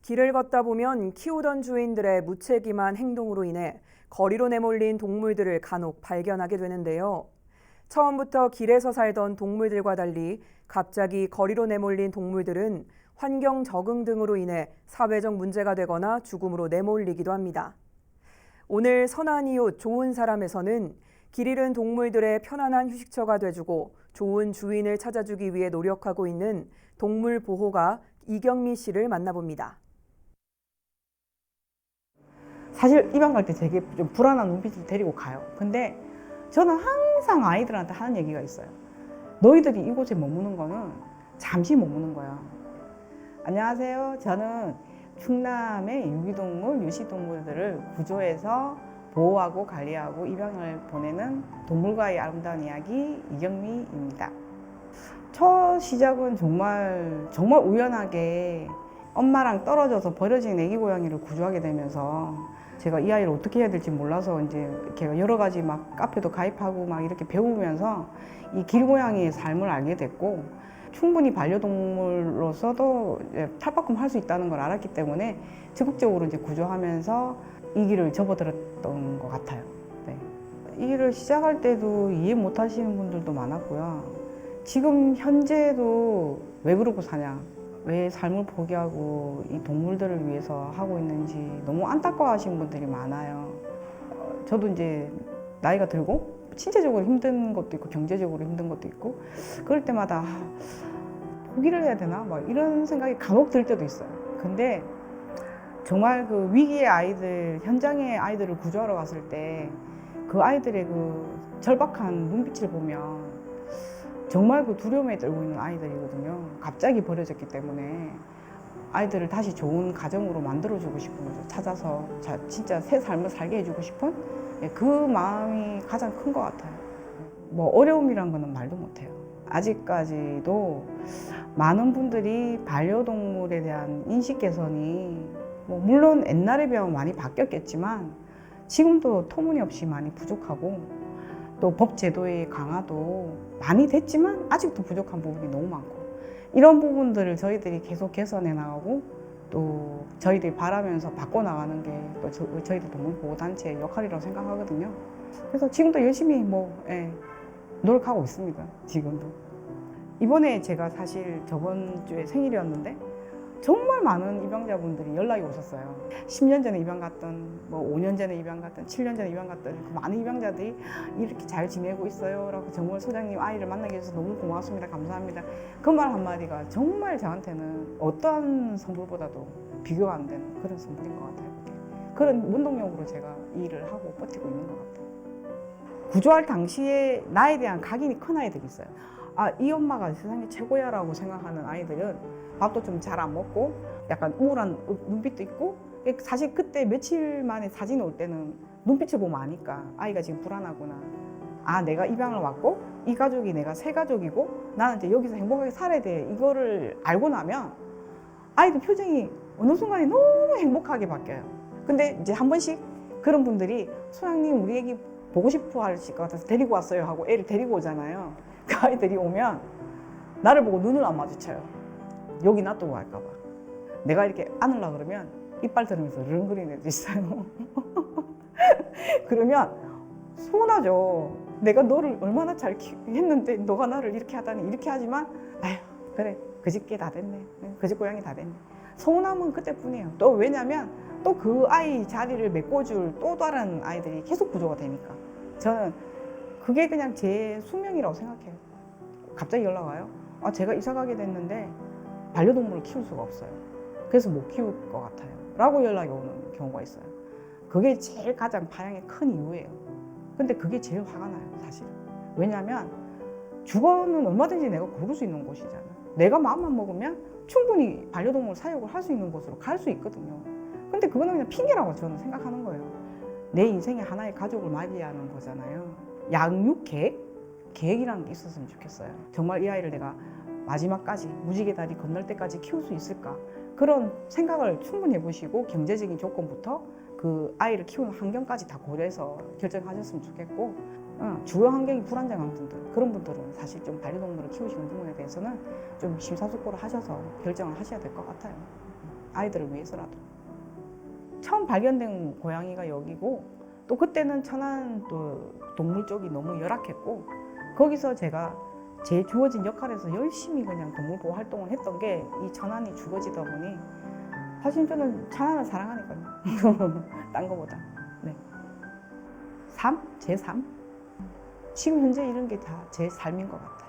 길을 걷다 보면 키우던 주인들의 무책임한 행동으로 인해 거리로 내몰린 동물들을 간혹 발견하게 되는데요. 처음부터 길에서 살던 동물들과 달리 갑자기 거리로 내몰린 동물들은 환경 적응 등으로 인해 사회적 문제가 되거나 죽음으로 내몰리기도 합니다. 오늘 선한 이웃 좋은 사람에서는 길 잃은 동물들의 편안한 휴식처가 돼주고 좋은 주인을 찾아주기 위해 노력하고 있는 동물 보호가 이경미 씨를 만나봅니다. 사실 입양 갈 때 되게 좀 불안한 눈빛을 데리고 가요. 근데 저는 항상 아이들한테 하는 얘기가 있어요. 너희들이 이곳에 머무는 거는 잠시 머무는 거야. 안녕하세요. 저는 충남의 유기동물, 유시동물들을 구조해서 보호하고 관리하고 입양을 보내는 동물과의 아름다운 이야기 이경미입니다. 첫 시작은 정말 우연하게 엄마랑 떨어져서 버려진 애기 고양이를 구조하게 되면서 제가 이 아이를 어떻게 해야 될지 몰라서 이제 이렇게 여러 가지 막 카페도 가입하고 막 이렇게 배우면서 이 길고양이의 삶을 알게 됐고 충분히 반려동물로서도 탈바꿈 할 수 있다는 걸 알았기 때문에 적극적으로 이제 구조하면서 이 길을 접어들었던 것 같아요. 네. 이 길을 시작할 때도 이해 못 하시는 분들도 많았고요. 지금 현재도 왜 그러고 사냐, 왜 삶을 포기하고 이 동물들을 위해서 하고 있는지 너무 안타까워하시는 분들이 많아요. 저도 이제 나이가 들고 신체적으로 힘든 것도 있고 경제적으로 힘든 것도 있고 그럴 때마다 포기를 해야 되나 막 이런 생각이 간혹 들 때도 있어요. 근데 정말 그 위기의 아이들, 현장의 아이들을 구조하러 갔을 때 그 아이들의 그 절박한 눈빛을 보면 정말 그 두려움에 떨고 있는 아이들이거든요. 갑자기 버려졌기 때문에 아이들을 다시 좋은 가정으로 만들어주고 싶은 거죠. 찾아서 진짜 새 삶을 살게 해주고 싶은 그 마음이 가장 큰 것 같아요. 뭐 어려움이란 거는 말도 못해요. 아직까지도 많은 분들이 반려동물에 대한 인식 개선이 뭐 물론 옛날에 비하면 많이 바뀌었겠지만 지금도 터무니없이 많이 부족하고 또 법 제도의 강화도 많이 됐지만 아직도 부족한 부분이 너무 많고 이런 부분들을 저희들이 계속 개선해 나가고 또 저희들이 바라면서 바꿔나가는 게 또 저희들 동물보호단체의 역할이라고 생각하거든요. 그래서 지금도 열심히 노력하고 있습니다. 지금도. 이번에 제가 사실 저번 주에 생일이었는데 정말 많은 입양자분들이 연락이 오셨어요. 10년 전에 입양 갔던, 뭐 5년 전에 입양 갔던, 7년 전에 입양 갔던 그 많은 입양자들이 이렇게 잘 지내고 있어요 라고 정말 소장님 아이를 만나게 해주셔서 너무 고맙습니다. 감사합니다. 그 말 한마디가 정말 저한테는 어떠한 선물보다도 비교가 안 되는 그런 선물인 것 같아요. 그런 원동력으로 제가 이 일을 하고 버티고 있는 것 같아요. 구조할 당시에 나에 대한 각인이 큰 아이들이 있어요. 아, 이 엄마가 세상에 최고야 라고 생각하는 아이들은 밥도 좀 잘 안 먹고 약간 우울한 눈빛도 있고 사실 그때 며칠 만에 사진 올 때는 눈빛을 보면 아니까 아이가 지금 불안하구나. 아, 내가 입양을 왔고 이 가족이 내가 새 가족이고 나는 이제 여기서 행복하게 살아야 돼. 이거를 알고 나면 아이들 표정이 어느 순간에 너무 행복하게 바뀌어요. 근데 이제 한 번씩 그런 분들이 소장님 우리 애기 보고 싶어 하실 것 같아서 데리고 왔어요 하고 애를 데리고 오잖아요. 그 아이들이 오면 나를 보고 눈을 안 마주쳐요. 여기 놔두고 갈까 봐. 내가 이렇게 안으려고 그러면 이빨 들으면서 르렁거리는 애도 있어요. 그러면 서운하죠. 내가 너를 얼마나 잘 했는데 너가 나를 이렇게 하다니. 이렇게 하지만 아휴 그래 그 집 개 다 됐네. 그 집 고양이 다 됐네. 서운함은 그때뿐이에요. 또 왜냐면 또 그 아이 자리를 메꿔줄 또 다른 아이들이 계속 구조가 되니까 저는 그게 그냥 제 숙명이라고 생각해요. 갑자기 연락 와요. 아, 제가 이사 가게 됐는데 반려동물을 키울 수가 없어요. 그래서 못 키울 것 같아요 라고 연락이 오는 경우가 있어요. 그게 제일 가장 파양의 큰 이유예요. 근데 그게 제일 화가 나요 사실은. 왜냐면 주거는 얼마든지 내가 고를 수 있는 곳이잖아요. 내가 마음만 먹으면 충분히 반려동물 사육을 할 수 있는 곳으로 갈 수 있거든요. 근데 그거는 그냥 핑계라고 저는 생각하는 거예요. 내 인생에 하나의 가족을 맞이하는 거잖아요. 양육 계획이라는 게 있었으면 좋겠어요. 정말 이 아이를 내가 마지막까지 무지개 다리 건널 때까지 키울 수 있을까 그런 생각을 충분히 해보시고 경제적인 조건부터 그 아이를 키우는 환경까지 다 고려해서 결정하셨으면 좋겠고 주거 환경이 불안정한 분들 그런 분들은 사실 좀 반려동물을 키우시는 부분에 대해서는 좀 심사숙고를 하셔서 결정을 하셔야 될 것 같아요. 아이들을 위해서라도. 처음 발견된 고양이가 여기고 또 그때는 천안 또 동물 쪽이 너무 열악했고 거기서 제가 제 주어진 역할에서 열심히 그냥 동물 보호 활동을 했던 게 이 천안이 주어지다 보니 사실 저는 천안을 사랑하니까요. 딴 거보다. 네. 삶? 제 삶? 지금 현재 이런 게 다 제 삶인 것 같아요.